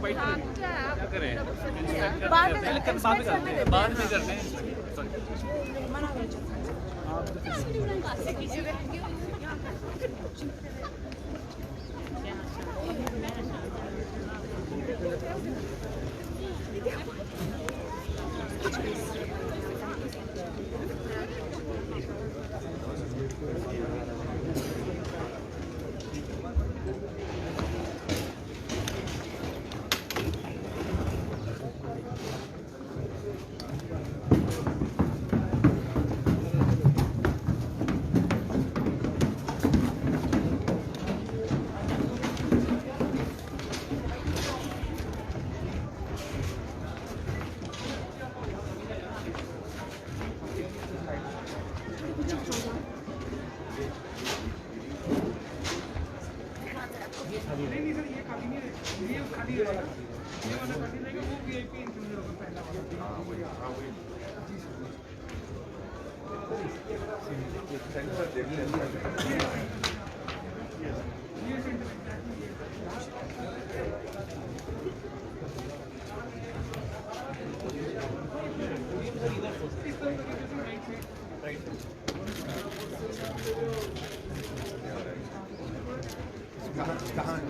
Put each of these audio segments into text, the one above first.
क्या करें? बाद में करते हैं।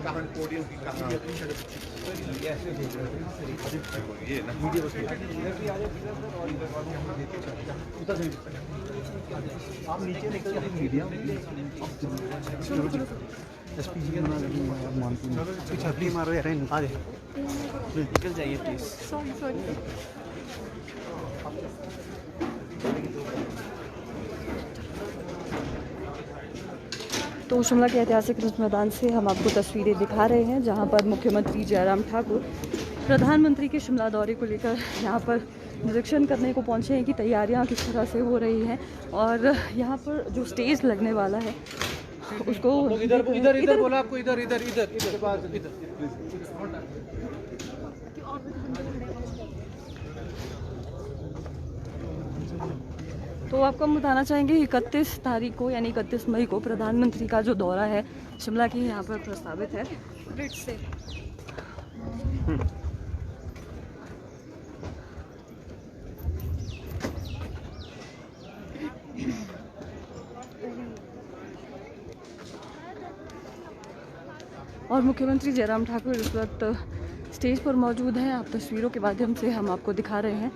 कहाँ पोडियम की कहाँ ये ना मीडिया आप नीचे निकल जाए मीडिया एसपी जी बना मानती हूँ छपली मारो यार आ जाए निकल जाइए प्लीज। सॉरी तो शिमला के ऐतिहासिक रिज मैदान से हम आपको तस्वीरें दिखा रहे हैं जहां पर मुख्यमंत्री जयराम ठाकुर प्रधानमंत्री के शिमला दौरे को लेकर यहां पर निरीक्षण करने को पहुंचे हैं कि तैयारियां किस तरह से हो रही हैं और यहां पर जो स्टेज लगने वाला है उसको इधर बोला आपको इधर तो आपको हम बताना चाहेंगे 31 तारीख को यानी 31 मई को प्रधानमंत्री का जो दौरा है शिमला की यहाँ पर प्रस्तावित है ब्रिज से। और मुख्यमंत्री जयराम ठाकुर इस वक्त स्टेज पर मौजूद हैं। आप तस्वीरों के माध्यम से हम आपको दिखा रहे हैं।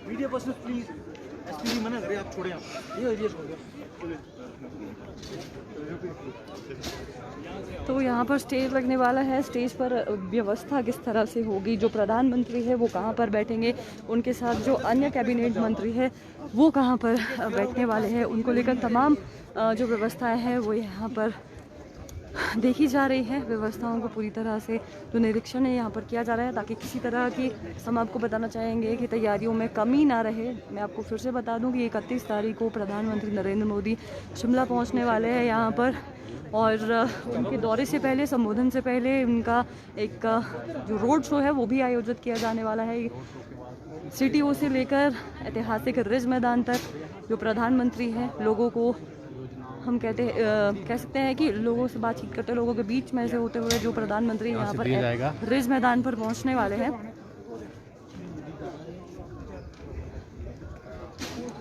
मीडिया पर्सन प्लीज एसपी जी मना करे आप छोड़े आप ये एरिया छोड़ दो। तो यहाँ पर स्टेज लगने वाला है। स्टेज पर व्यवस्था किस तरह से होगी, जो प्रधानमंत्री है वो कहाँ पर बैठेंगे, उनके साथ जो अन्य कैबिनेट मंत्री है वो कहाँ पर बैठने वाले हैं, उनको लेकर तमाम जो व्यवस्थाएं हैं वो यहाँ पर देखी जा रही है। व्यवस्थाओं को पूरी तरह से जो निरीक्षण है यहाँ पर किया जा रहा है ताकि किसी तरह की, हम आपको बताना चाहेंगे कि तैयारियों में कमी ना रहे। मैं आपको फिर से बता दूं कि 31 तारीख को प्रधानमंत्री नरेंद्र मोदी शिमला पहुँचने वाले हैं यहाँ पर, और उनके दौरे से पहले, संबोधन से पहले उनका एक जो रोड शो है वो भी आयोजित किया जाने वाला है। सिटी से लेकर ऐतिहासिक रिज मैदान तक जो प्रधानमंत्री हैं लोगों को हम कह सकते हैं कि लोगों से बातचीत करते, लोगों के बीच में से होते हुए जो प्रधानमंत्री यहाँ पर रिज मैदान पर पहुँचने वाले हैं।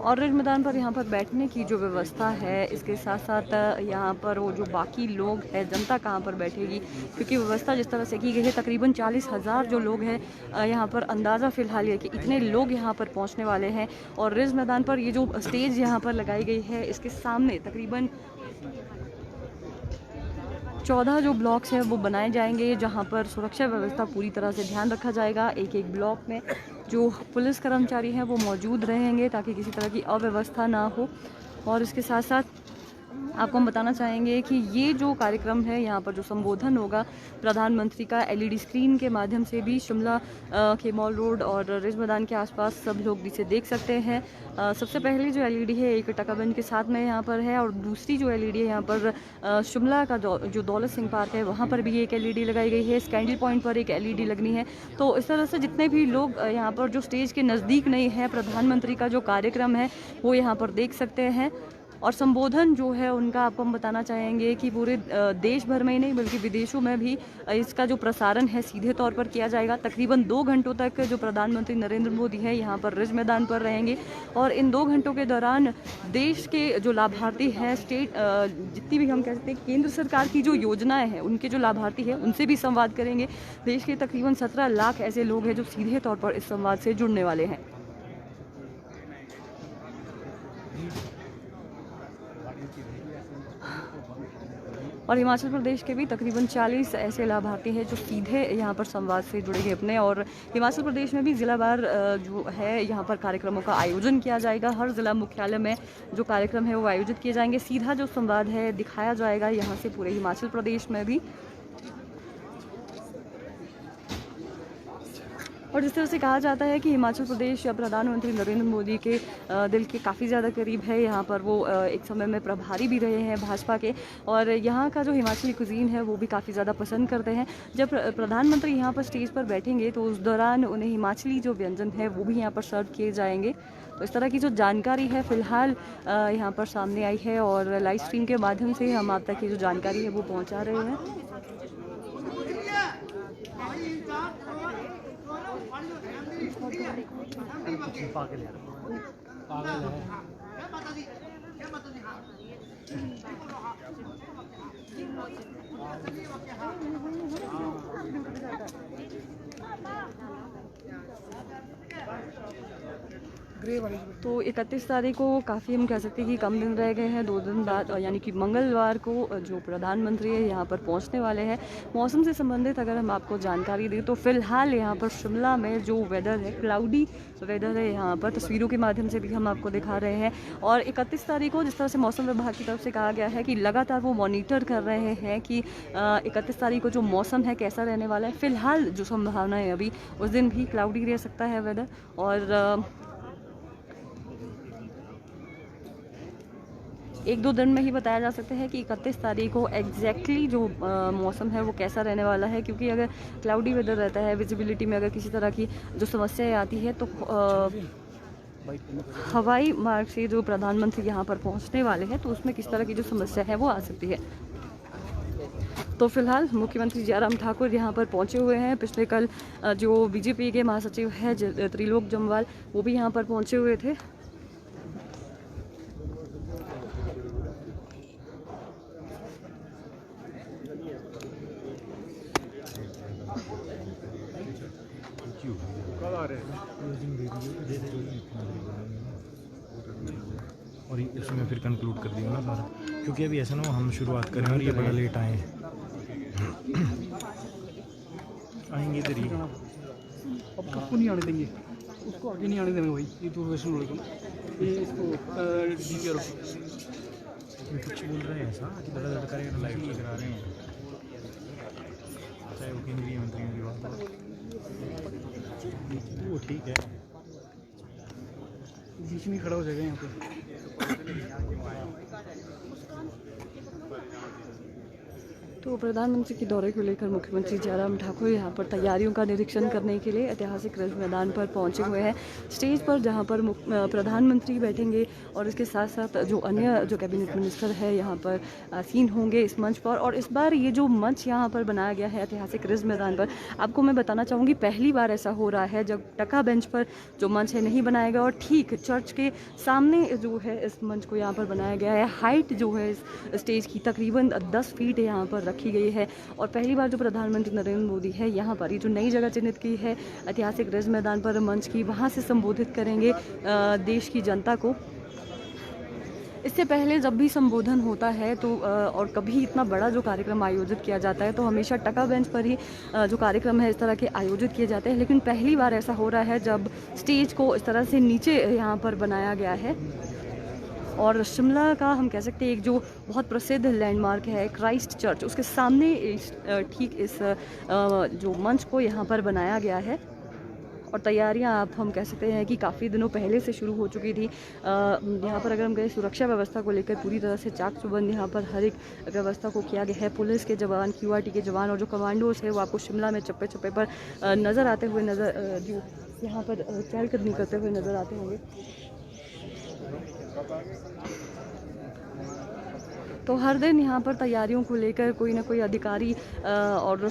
और रिज मैदान पर यहाँ पर बैठने की जो व्यवस्था है, इसके साथ साथ यहाँ पर वो जो बाकी लोग हैं, जनता कहाँ पर बैठेगी, क्योंकि व्यवस्था जिस तरह से की गई है तकरीबन 40,000 जो लोग हैं यहाँ पर, अंदाज़ा फ़िलहाल ये कि इतने लोग यहाँ पर पहुँचने वाले हैं। और रिज मैदान पर ये जो स्टेज यहाँ पर लगाई गई है, इसके सामने तकरीबन 14 जो ब्लॉक्स हैं वो बनाए जाएंगे, जहाँ पर सुरक्षा व्यवस्था पूरी तरह से ध्यान रखा जाएगा। एक एक ब्लॉक में जो पुलिस कर्मचारी हैं वो मौजूद रहेंगे ताकि किसी तरह की अव्यवस्था ना हो। और इसके साथ साथ आपको हम बताना चाहेंगे कि ये जो कार्यक्रम है, यहाँ पर जो संबोधन होगा प्रधानमंत्री का, एलईडी स्क्रीन के माध्यम से भी शिमला के मॉल रोड और रिज मैदान के आसपास सब लोग इसे देख सकते हैं। सबसे पहले जो एलईडी है एक टकाबंद के साथ में यहाँ पर है, और दूसरी जो एलईडी है यहाँ पर शिमला का जो दौलत सिंह पार्क है वहाँ पर भी एक एलईडी लगाई गई है। स्कैंडल पॉइंट पर एक एलईडी लगनी है। तो इस तरह से जितने भी लोग यहाँ पर जो स्टेज के नज़दीक नहीं है, प्रधानमंत्री का जो कार्यक्रम है वो यहाँ पर देख सकते हैं। और संबोधन जो है उनका आपको हम बताना चाहेंगे कि पूरे देश भर में ही नहीं बल्कि विदेशों में भी इसका जो प्रसारण है सीधे तौर पर किया जाएगा। तकरीबन 2 घंटों तक जो प्रधानमंत्री नरेंद्र मोदी है यहाँ पर रिज मैदान पर रहेंगे, और इन 2 घंटों के दौरान देश के जो लाभार्थी हैं, स्टेट जितनी भी हम कह सकते हैं केंद्र सरकार की जो योजनाएं हैं उनके जो लाभार्थी हैं उनसे भी संवाद करेंगे। देश के तकरीबन 17 लाख ऐसे लोग हैं जो सीधे तौर पर इस संवाद से जुड़ने वाले हैं। और हिमाचल प्रदेश के भी तकरीबन 40 ऐसे लाभार्थी हैं जो सीधे यहाँ पर संवाद से जुड़ेंगे अपने। और हिमाचल प्रदेश में भी जिलावार जो है यहाँ पर कार्यक्रमों का आयोजन किया जाएगा। हर जिला मुख्यालय में जो कार्यक्रम है वो आयोजित किए जाएंगे। सीधा जो संवाद है दिखाया जाएगा यहाँ से पूरे हिमाचल प्रदेश में भी। और जिस तरह से कहा जाता है कि हिमाचल प्रदेश प्रधानमंत्री नरेंद्र मोदी के दिल के काफ़ी ज़्यादा करीब है। यहाँ पर वो एक समय में प्रभारी भी रहे हैं भाजपा के, और यहाँ का जो हिमाचली कुजीन है वो भी काफ़ी ज़्यादा पसंद करते हैं। जब प्रधानमंत्री यहाँ पर स्टेज पर बैठेंगे तो उस दौरान उन्हें हिमाचली जो व्यंजन है वो भी यहाँ पर सर्व किए जाएंगे। तो इस तरह की जो जानकारी है फ़िलहाल यहाँ पर सामने आई है, और लाइव स्ट्रीम के माध्यम से हम आप तक ये जो जानकारी है वो पहुँचा रहे हैं। पागल है। तो 31 तारीख को काफ़ी हम कह सकते हैं कि कम दिन रह गए हैं। 2 दिन बाद यानी कि मंगलवार को जो प्रधानमंत्री है यहाँ पर पहुँचने वाले हैं। मौसम से संबंधित अगर हम आपको जानकारी दें तो फ़िलहाल यहाँ पर शिमला में जो वेदर है, क्लाउडी वेदर है। यहाँ पर तस्वीरों के माध्यम से भी हम आपको दिखा रहे हैं। और 31 तारीख को जिस तरह से मौसम विभाग की तरफ से कहा गया है कि लगातार वो मॉनिटर कर रहे हैं कि 31 तारीख को जो मौसम है कैसा रहने वाला है। फ़िलहाल जो संभावना है अभी, उस दिन भी क्लाउडी रह सकता है वेदर। और 1-2 दिन में ही बताया जा सकता है कि 31 तारीख को एग्जैक्टली जो मौसम है वो कैसा रहने वाला है। क्योंकि अगर क्लाउडी वेदर रहता है, विजिबिलिटी में अगर किसी तरह की जो समस्याएं आती है तो हवाई मार्ग से जो प्रधानमंत्री यहाँ पर पहुँचने वाले हैं तो उसमें किस तरह की जो समस्या है वो आ सकती है। तो फिलहाल मुख्यमंत्री जयराम ठाकुर यहाँ पर पहुँचे हुए हैं। पिछले कल जो बीजेपी के महासचिव है त्रिलोक जम्वाल, वो भी यहाँ पर पहुँचे हुए थे। और इसमें फिर कंक्लूड कर दिया ना सारा, क्योंकि अभी ऐसा ना हो हम शुरुआत करें और ये बड़ा लेट आए आएंगे इधर ही। अब किसको नहीं आने देंगे, उसको आगे नहीं आने देंगे भाई। ये दूरदर्शन वाले को, ये इसको DPR कुछ बोल रहे हैं ऐसा कि बड़ा लड़का लाइव करा रहे हैं, चाहे वो केंद्रीय मंत्री की बात हो, वो ठीक है, बीच में खड़ा हो जाएगा यहाँ पे। तो प्रधानमंत्री के दौरे को लेकर मुख्यमंत्री जयराम ठाकुर यहाँ पर तैयारियों का निरीक्षण करने के लिए ऐतिहासिक रिज मैदान पर पहुँचे हुए हैं। स्टेज पर जहाँ पर प्रधानमंत्री बैठेंगे और इसके साथ साथ जो अन्य जो कैबिनेट मिनिस्टर है यहाँ पर सीन होंगे इस मंच पर। और इस बार ये जो मंच यहाँ पर बनाया गया है ऐतिहासिक रिज मैदान पर, आपको मैं बताना चाहूँगी पहली बार ऐसा हो रहा है जब टका बेंच पर जो मंच है नहीं बनाया गया और ठीक चर्च के सामने जो है इस मंच को यहाँ पर बनाया गया है। हाइट जो है इस स्टेज की तकरीबन 10 फीट यहाँ पर रखी गई है। और पहली बार जो प्रधानमंत्री नरेंद्र मोदी है यहाँ पर ये जो नई जगह चिन्हित की है ऐतिहासिक रिज मैदान पर मंच की, वहाँ से संबोधित करेंगे देश की जनता को। इससे पहले जब भी संबोधन होता है तो और कभी इतना बड़ा जो कार्यक्रम आयोजित किया जाता है तो हमेशा टका बेंच पर ही जो कार्यक्रम है इस तरह के आयोजित किए जाते हैं, लेकिन पहली बार ऐसा हो रहा है जब स्टेज को इस तरह से नीचे यहाँ पर बनाया गया है। और शिमला का हम कह सकते हैं एक जो बहुत प्रसिद्ध लैंडमार्क है क्राइस्ट चर्च, उसके सामने ठीक इस जो मंच को यहाँ पर बनाया गया है। और तैयारियां आप हम कह सकते हैं कि काफ़ी दिनों पहले से शुरू हो चुकी थी। यहाँ पर अगर हम कहें सुरक्षा व्यवस्था को लेकर पूरी तरह से चाक चौबंद यहाँ पर हर एक व्यवस्था को किया गया है। पुलिस के जवान, QRT के जवान और जो कमांडोज है वो आपको शिमला में चप्पे चप्पे पर नज़र आते हुए जो यहाँ पर चहलकदमी करते हुए नज़र आते होंगे। तो हर दिन यहाँ पर तैयारियों को लेकर कोई ना कोई अधिकारी और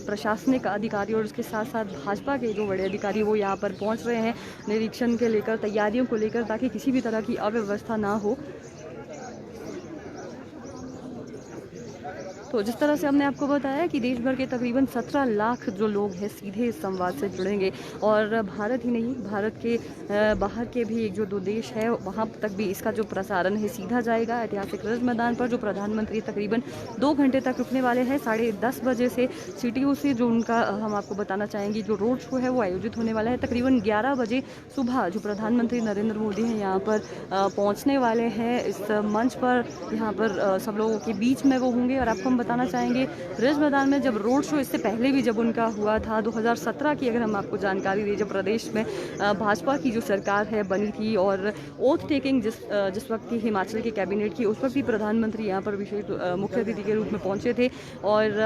प्रशासनिक अधिकारी और उसके साथ साथ भाजपा के जो बड़े अधिकारी वो यहाँ पर पहुँच रहे हैं निरीक्षण के लेकर, तैयारियों को लेकर, ताकि किसी भी तरह की अव्यवस्था ना हो। तो जिस तरह से हमने आपको बताया कि देश भर के तकरीबन 17 लाख जो लोग हैं सीधे इस संवाद से जुड़ेंगे, और भारत ही नहीं, भारत के बाहर के भी एक जो 2 देश है वहाँ तक भी इसका जो प्रसारण है सीधा जाएगा। ऐतिहासिक रिज मैदान पर जो प्रधानमंत्री तकरीबन 2 घंटे तक रुकने वाले हैं। 10:30 बजे से CTO से जो उनका हम आपको बताना चाहेंगे जो रोड शो है वो आयोजित होने वाला है। तकरीबन 11 बजे सुबह जो प्रधानमंत्री नरेंद्र मोदी हैं यहाँ पर पहुँचने वाले हैं इस मंच पर। यहाँ पर सब लोगों के बीच में वो होंगे। और आपको बताना चाहेंगे रिज मैदान में जब रोड शो इससे पहले भी जब उनका हुआ था 2017 की अगर हम आपको जानकारी दें, जब प्रदेश में भाजपा की जो सरकार है बनी थी और ओथ टेकिंग जिस वक्त की हिमाचल की कैबिनेट की, उस वक्त भी प्रधानमंत्री यहाँ पर विशेष मुख्य अतिथि के रूप में पहुँचे थे। और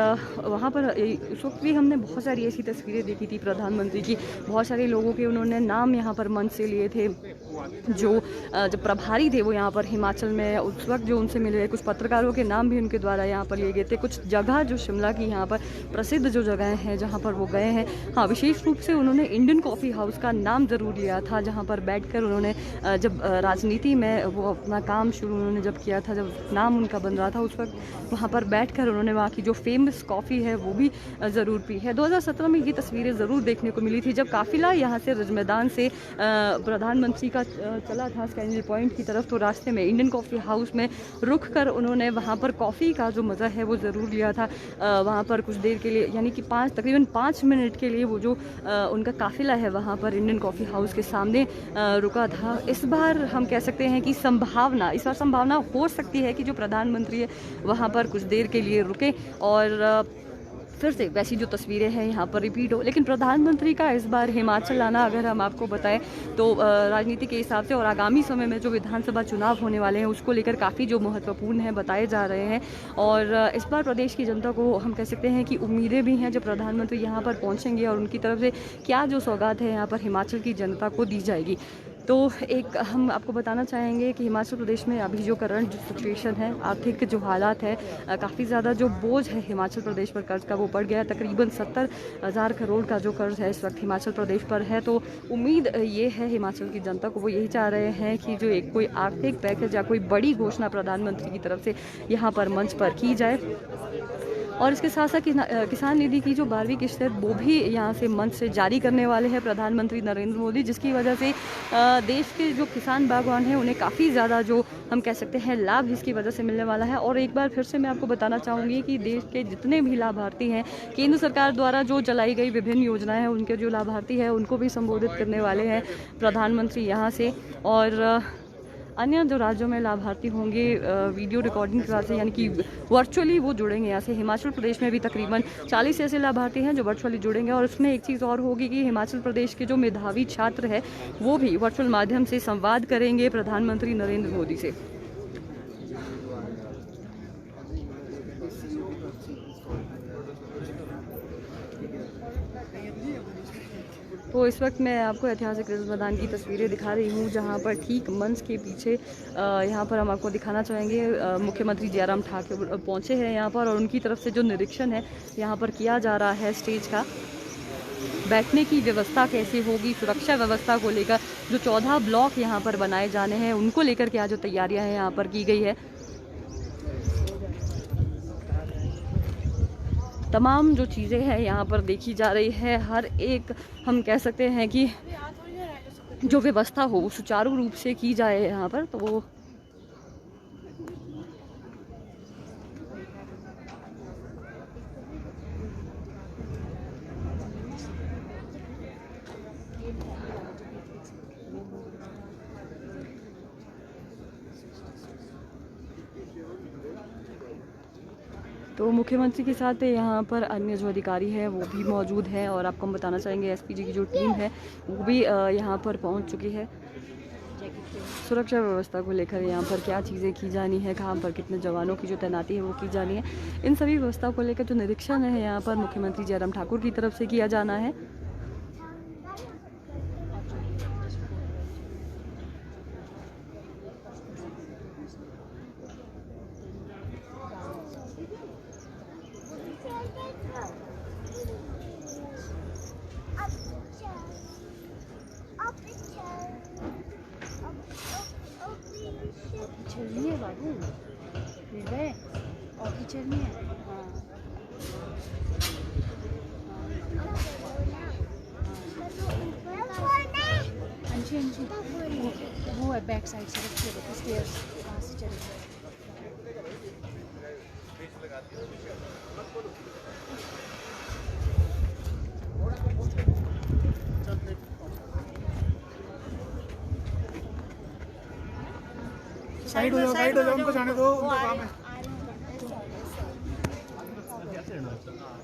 वहाँ पर उस वक्त भी हमने बहुत सारी ऐसी तस्वीरें देखी थी प्रधानमंत्री की। बहुत सारे लोगों के उन्होंने नाम यहाँ पर मंच से लिए थे जो जब प्रभारी थे वो यहाँ पर हिमाचल में, उस वक्त जो उनसे मिले कुछ पत्रकारों के नाम भी उनके द्वारा यहाँ पर लिए गए थे। कुछ जगह जो शिमला की यहाँ पर प्रसिद्ध जो जगह हैं जहाँ पर वो गए हैं, हाँ विशेष रूप से उन्होंने इंडियन कॉफ़ी हाउस का नाम ज़रूर लिया था, जहाँ पर बैठकर उन्होंने जब राजनीति में वो अपना काम शुरू उन्होंने जब किया था, जब नाम उनका बन रहा था, उस वक्त वहाँ पर बैठकर उन्होंने वहाँ की जो फेमस कॉफ़ी है वो भी ज़रूर पी है। 2017 में ये तस्वीरें ज़रूर देखने को मिली थी जब काफिला यहाँ से रिज मैदान से प्रधानमंत्री का चला था स्कैंडल पॉइंट की तरफ, तो रास्ते में इंडियन कॉफ़ी हाउस में रुक कर उन्होंने वहाँ पर कॉफ़ी का जो मज़ा है वो ज़रूर लिया था। वहाँ पर कुछ देर के लिए यानी कि तकरीबन 5 मिनट के लिए वो जो उनका काफिला है वहाँ पर इंडियन कॉफ़ी हाउस के सामने रुका था। इस बार हम कह सकते हैं कि इस बार संभावना हो सकती है कि जो प्रधानमंत्री है वहाँ पर कुछ देर के लिए रुके और फिर से वैसी जो तस्वीरें हैं यहाँ पर रिपीट हो। लेकिन प्रधानमंत्री का इस बार हिमाचल आना अगर हम आपको बताएं तो राजनीति के हिसाब से और आगामी समय में जो विधानसभा चुनाव होने वाले हैं उसको लेकर काफ़ी जो महत्वपूर्ण है बताए जा रहे हैं। और इस बार प्रदेश की जनता को हम कह सकते हैं कि उम्मीदें भी हैं जब प्रधानमंत्री यहाँ पर पहुँचेंगे और उनकी तरफ से क्या जो सौगात है यहाँ पर हिमाचल की जनता को दी जाएगी। तो एक हम आपको बताना चाहेंगे कि हिमाचल प्रदेश में अभी जो करंट सिचुएशन है, आर्थिक जो हालात है, काफ़ी ज़्यादा जो बोझ है हिमाचल प्रदेश पर कर्ज का वो बढ़ गया। तकरीबन 70,000 करोड़ का जो कर्ज है इस वक्त हिमाचल प्रदेश पर है। तो उम्मीद ये है हिमाचल की जनता को, वो यही चाह रहे हैं कि जो एक कोई आर्थिक पैकेज या कोई बड़ी घोषणा प्रधानमंत्री की तरफ से यहाँ पर मंच पर की जाए। और इसके साथ साथ किसान निधि की जो 12वीं किस्त है वो भी यहाँ से मंच से जारी करने वाले हैं प्रधानमंत्री नरेंद्र मोदी, जिसकी वजह से देश के जो किसान बागवान हैं उन्हें काफ़ी ज़्यादा जो हम कह सकते हैं लाभ इसकी वजह से मिलने वाला है। और एक बार फिर से मैं आपको बताना चाहूँगी कि देश के जितने भी लाभार्थी हैं, केंद्र सरकार द्वारा जो चलाई गई विभिन्न योजनाएं हैं उनके जो लाभार्थी हैं उनको भी संबोधित करने वाले हैं प्रधानमंत्री यहाँ से। और अन्य जो राज्यों में लाभार्थी होंगे वीडियो रिकॉर्डिंग के से यानी कि वर्चुअली वो जुड़ेंगे यहाँ से। हिमाचल प्रदेश में भी तकरीबन 40 ऐसे लाभार्थी हैं जो वर्चुअली जुड़ेंगे। और उसमें एक चीज़ और होगी कि हिमाचल प्रदेश के जो मेधावी छात्र है वो भी वर्चुअल माध्यम से संवाद करेंगे प्रधानमंत्री नरेंद्र मोदी से। तो इस वक्त मैं आपको ऐतिहासिक रिज मैदान की तस्वीरें दिखा रही हूँ, जहाँ पर ठीक मंच के पीछे यहाँ पर हम आपको दिखाना चाहेंगे मुख्यमंत्री जयराम ठाकुर पहुँचे हैं यहाँ पर, और उनकी तरफ से जो निरीक्षण है यहाँ पर किया जा रहा है स्टेज का, बैठने की व्यवस्था कैसे होगी, सुरक्षा व्यवस्था को लेकर जो 14 ब्लॉक यहाँ पर बनाए जाने हैं उनको लेकर क्या जो तैयारियाँ हैं यहाँ पर की गई है। तमाम जो चीज़ें हैं यहाँ पर देखी जा रही है। हर एक हम कह सकते हैं कि जो व्यवस्था हो वो सुचारू रूप से की जाए यहाँ पर। तो तो मुख्यमंत्री के साथ यहाँ पर अन्य जो अधिकारी है वो भी मौजूद है और आपको हम बताना चाहेंगे एसपीजी की जो टीम है वो भी यहाँ पर पहुँच चुकी है। सुरक्षा व्यवस्था को लेकर यहाँ पर क्या चीज़ें की जानी है, कहाँ पर कितने जवानों की जो तैनाती है वो की जानी है, इन सभी व्यवस्था को लेकर जो निरीक्षण है यहाँ पर मुख्यमंत्री जयराम ठाकुर की तरफ से किया जाना है। चलनी है बाबू, निर्भय और चलनी है। हाँ अंजी अंजी वो है बैक साइड से रखिए, देखो स्टेयर्स वहाँ से चलेंगे। साइड हो जाओ, उनको जाने दो, उनका काम है।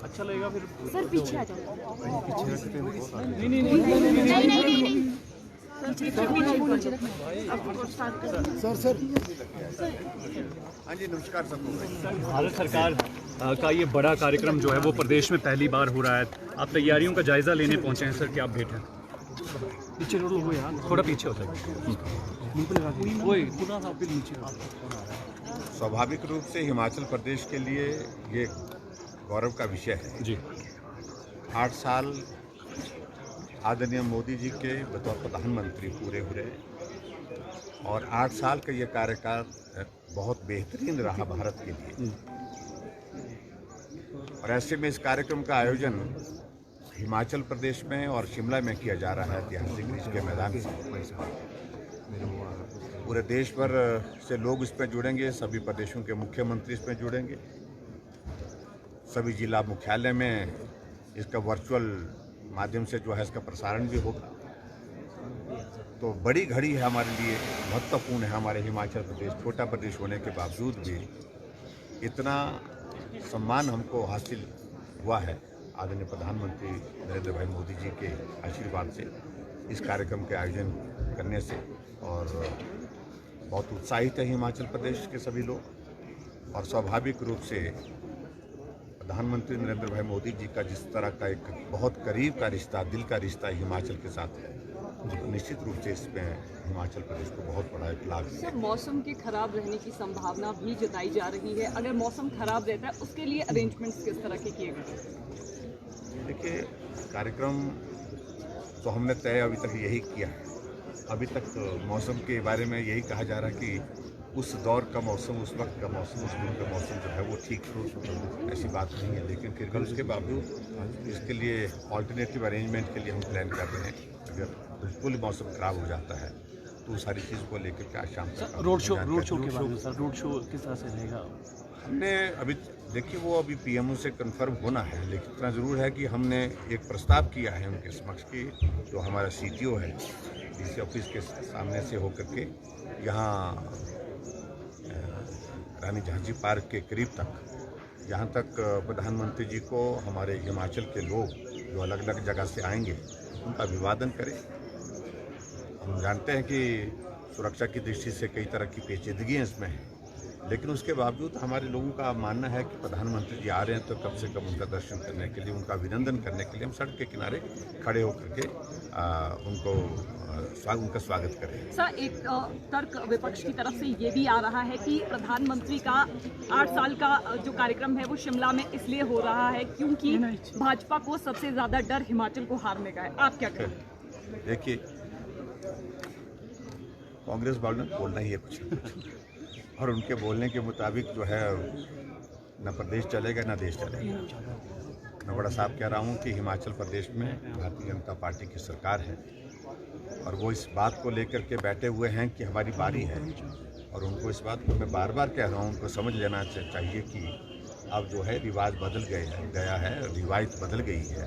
अच्छा लगेगा फिर। सर पीछे आ जाओ। सर हाँ जी, नमस्कार सबको। भारत सरकार का ये बड़ा कार्यक्रम जो है वो प्रदेश में पहली बार हो रहा है। आप तैयारियों का जायजा लेने पहुंचे हैं सर, क्या अपडेट है? पीछे रोड हो यार, थोड़ा पीछे हो जाए। स्वाभाविक रूप से हिमाचल प्रदेश के लिए ये गौरव का विषय है जी। 8 साल आदरणीय मोदी जी के बतौर प्रधानमंत्री पूरे हुए और 8 साल का ये कार्यकाल बहुत बेहतरीन रहा भारत के लिए। और ऐसे में इस कार्यक्रम का आयोजन हिमाचल प्रदेश में और शिमला में किया जा रहा है, ऐतिहासिक रिज के मैदान से। पूरे देश भर से लोग इसमें जुड़ेंगे, सभी प्रदेशों के मुख्यमंत्री इसमें जुड़ेंगे, सभी जिला मुख्यालय में इसका वर्चुअल माध्यम से जो है इसका प्रसारण भी होगा। तो बड़ी घड़ी है हमारे लिए, महत्वपूर्ण है। हमारे हिमाचल प्रदेश छोटा प्रदेश होने के बावजूद भी इतना सम्मान हमको हासिल हुआ है आदरणीय प्रधानमंत्री नरेंद्र भाई मोदी जी के आशीर्वाद से, इस कार्यक्रम के आयोजन करने से। और बहुत उत्साहित है हिमाचल प्रदेश के सभी लोग। और स्वाभाविक रूप से प्रधानमंत्री नरेंद्र भाई मोदी जी का जिस तरह का एक बहुत करीब का रिश्ता, दिल का रिश्ता हिमाचल के साथ है, तो निश्चित रूप से इसमें हिमाचल प्रदेश को बहुत बड़ा एक लाभ है। सर, मौसम के खराब रहने की संभावना भी जताई जा रही है। अगर मौसम खराब रहता है उसके लिए अरेंजमेंट्स किस तरह के किए गए? देखिए, कार्यक्रम तो हमने तय अभी तक यही किया है। अभी तक मौसम के बारे में यही कहा जा रहा है कि उस दौर का मौसम, उस वक्त का मौसम, उस दिन का मौसम जो है वो ठीक हो, ऐसी बात नहीं है। लेकिन फिर भी उसके बावजूद इसके लिए ऑल्टरनेटिव अरेंजमेंट के लिए हम प्लान कर रहे हैं। अगर बिल्कुल मौसम खराब हो जाता है तो सारी चीज़ को लेकर के आज शाम तक रोड शो के बारे में सर, रोड शो किस तरह से रहेगा? हमने अभी देखिए वो अभी पीएमओ से कंफर्म होना है, लेकिन इतना ज़रूर है कि हमने एक प्रस्ताव किया है उनके समक्ष की, जो हमारा सीटीओ है डीसी ऑफिस के सामने से होकर के यहाँ रानी झांसी पार्क के करीब तक, जहाँ तक प्रधानमंत्री जी को हमारे हिमाचल के लोग जो अलग अलग जगह से आएंगे उनका अभिवादन करें। हम जानते हैं कि सुरक्षा की दृष्टि से कई तरह की पेचीदगियाँ इसमें हैं, लेकिन उसके बावजूद हमारे लोगों का मानना है कि प्रधानमंत्री जी आ रहे हैं तो कम से कम उनका दर्शन करने के लिए, उनका अभिनंदन करने के लिए हम सड़क के किनारे खड़े होकर के उनका स्वागत करें। सर, एक तर्क विपक्ष की तरफ से ये भी आ रहा है कि प्रधानमंत्री का 8 साल का जो कार्यक्रम है वो शिमला में इसलिए हो रहा है क्योंकि भाजपा को सबसे ज्यादा डर हिमाचल को हारने का है। आप क्या कहें? देखिए, कांग्रेस वालों ने बोलना ही है कुछ और उनके बोलने के मुताबिक जो है न प्रदेश चलेगा न देश चलेगा। मैं बड़ा साफ कह रहा हूँ कि हिमाचल प्रदेश में भारतीय जनता पार्टी की सरकार है और वो इस बात को लेकर के बैठे हुए हैं कि हमारी बारी है। और उनको इस बात को मैं बार बार कह रहा हूँ, उनको समझ लेना चाहिए कि अब जो है रिवाज बदल गया है, रिवायत बदल गई है।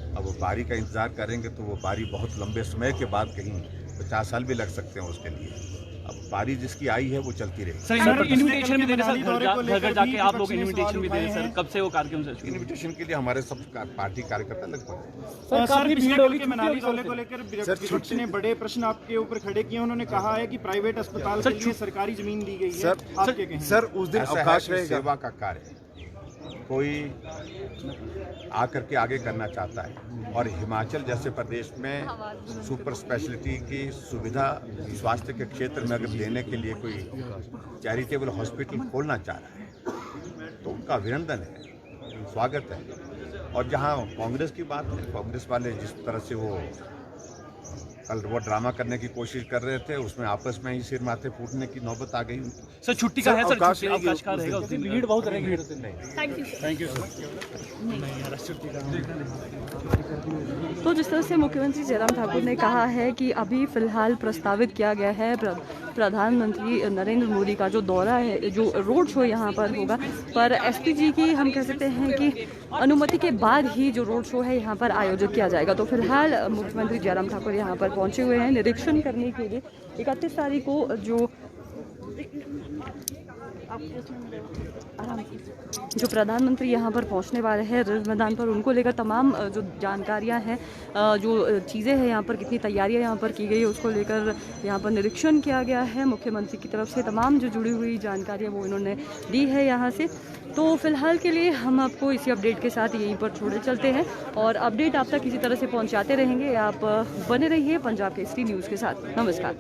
अब वो बारी का इंतज़ार करेंगे तो वो बारी बहुत लंबे समय के बाद, कहीं 50 साल भी लग सकते हैं उसके लिए। अब बारी जिसकी आई है वो चलती रहेगी। सर इनविटेशन भी दे रहे सर, घर घर जाके आप लोग इनविटेशन भी दे रहे सर, कब से वो कार्यक्रम से शुरू? इनविटेशन के लिए हमारे सब पार्टी कार्यकर्ता लग पड़े। सर भीड़ के मनाली दौरे को लेकर विपक्ष ने बड़े प्रश्न आपके ऊपर खड़े किए। उन्होंने कहा है कि प्राइवेट अस्पताल के लिए सरकारी जमीन दी गई है। आप क्या कहें? सर उस दिन अवकाश रहेगा। सेवा का कार्य कोई आकर के आगे करना चाहता है और हिमाचल जैसे प्रदेश में सुपर स्पेशलिटी की सुविधा स्वास्थ्य के क्षेत्र में अगर देने के लिए कोई चैरिटेबल हॉस्पिटल खोलना चाह रहा है तो उनका अभिनंदन है, स्वागत है। और जहां कांग्रेस की बात है, कांग्रेस वाले जिस तरह से वो कल वो ड्रामा करने की कोशिश कर रहे थे, उसमें आपस में ही सिर माथे फूटने की नौबत आ गई। सर छुट्टी का है सर, अवकाश अवकाश का रहेगा उस दिन। भीड़ बहुत रहेगी। Thank you sir. तो जिस तरह से मुख्यमंत्री जयराम ठाकुर ने कहा है कि अभी फिलहाल प्रस्तावित किया गया है प्रधानमंत्री नरेंद्र मोदी का जो दौरा है, जो रोड शो यहाँ पर होगा, पर एसपीजी की हम कह सकते हैं कि अनुमति के बाद ही जो रोड शो है यहाँ पर आयोजित किया जाएगा। तो फिलहाल मुख्यमंत्री जयराम ठाकुर यहाँ पर पहुँचे हुए हैं निरीक्षण करने के लिए। 31 तारीख को जो प्रधानमंत्री यहाँ पर पहुँचने वाले हैं रिज मैदान पर, उनको लेकर तमाम जो जानकारियाँ हैं, जो चीज़ें हैं यहाँ पर, कितनी तैयारियाँ यहाँ पर की गई है, उसको लेकर यहाँ पर निरीक्षण किया गया है। मुख्यमंत्री की तरफ से तमाम जो जुड़ी हुई जानकारियाँ वो इन्होंने दी है यहाँ से। तो फिलहाल के लिए हम आपको इसी अपडेट के साथ यहीं पर छोड़े चलते हैं और अपडेट आप तक किसी तरह से पहुँचाते रहेंगे। आप बने रहिए पंजाब केसरी न्यूज़ के साथ। नमस्कार।